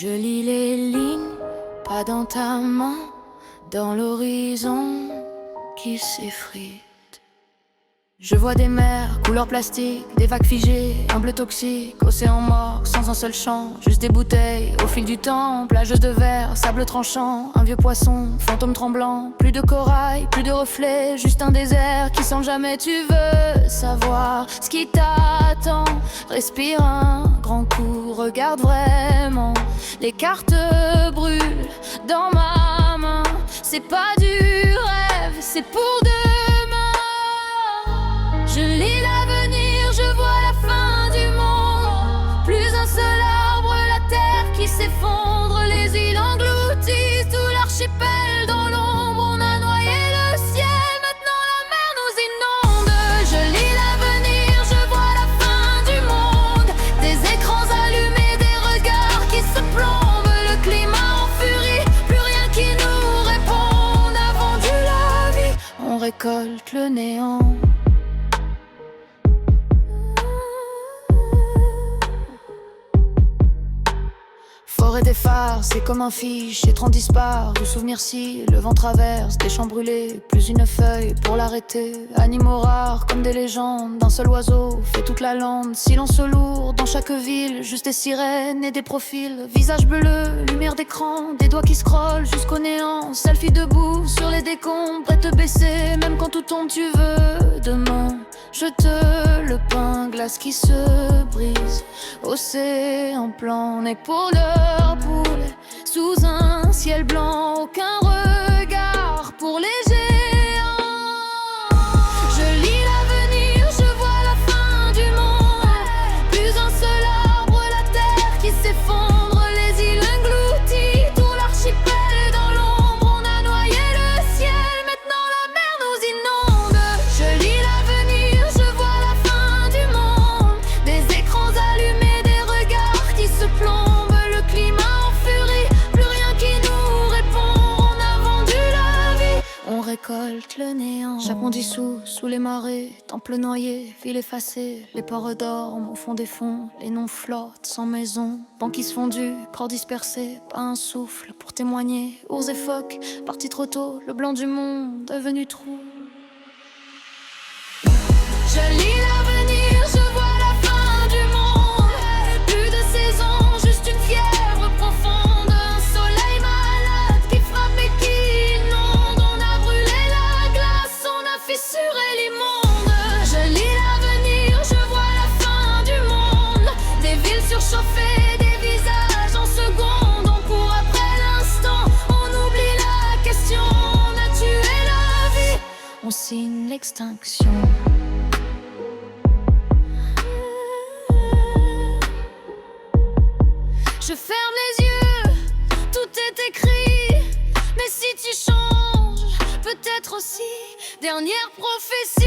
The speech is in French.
Je lis les lignes, pas dans ta main, dans l'horizon qui s'effrite. Je vois des mers, couleur plastique, des vagues figées, un bleu toxique, océan mort, sans un seul chant, juste des bouteilles, au fil du temps, plageuse de verre, sable tranchant, un vieux poisson, fantôme tremblant, plus de corail, plus de reflets, juste un désert qui sent jamais. Tu veux savoir ce qui t'attend, respire un grand coup, regarde vraiment, les cartes brûlent dans ma main, c'est pas du rêve, c'est pour demain. Je lis l'avenir, je vois la fin du monde. Plus un seul arbre, la terre qui s'effondre. Les îles engloutissent tout l'archipel. Dans l'ombre, on a noyé le ciel. Maintenant la mer nous inonde. Je lis l'avenir, je vois la fin du monde. Des écrans allumés, des regards qui se plombent. Le climat en furie, plus rien qui nous réponde. A vendu la vie, on récolte le néant. Forêt des phares, c'est comme un fiche, étrange disparaît, le souvenir si le vent traverse, des champs brûlés, plus une feuille pour l'arrêter. Animaux rares comme des légendes, d'un seul oiseau fait toute la lande. Silence lourd dans chaque ville, juste des sirènes et des profils. Visage bleu, lumière d'écran, des doigts qui scrollent jusqu'au néant. Selfie debout sur les décombres, prêt te baisser, même quand tout tombe. Tu veux demain, je te le peins, glace qui se brise, océan plan, n'est pour leur poule, sous un ciel blanc, aucun regard pour les géants. Je lis l'avenir, je vois la fin du monde. Plus un seul arbre, la terre qui s'effondre, les îles englouties, tout l'archipel dans l'ombre. On a noyé le ciel, maintenant la mer nous inonde. Je lis l'avenir, je vois la fin du monde. Des écrans allumés, des regards qui se plombent. Récolte le néant. Japon dissous, sous les marées, temple noyé, ville effacée. Les ports dorment au fond des fonds, les noms flottent sans maison. Banquise fondue, corps dispersés, pas un souffle pour témoigner. Ours et phoques, partis trop tôt, le blanc du monde devenu trou. Je lis l'avenir, je vois la fin du monde. Plus de saison, juste une fièvre profonde. Fissurer l'immonde. Je lis l'avenir, je vois la fin du monde. Des villes surchauffées, des visages en seconde. On court après l'instant, on oublie la question. On a tué la vie, on signe l'extinction. Je ferme les yeux, tout est écrit. Mais si tu changes, peut-être aussi, dernière prophétie.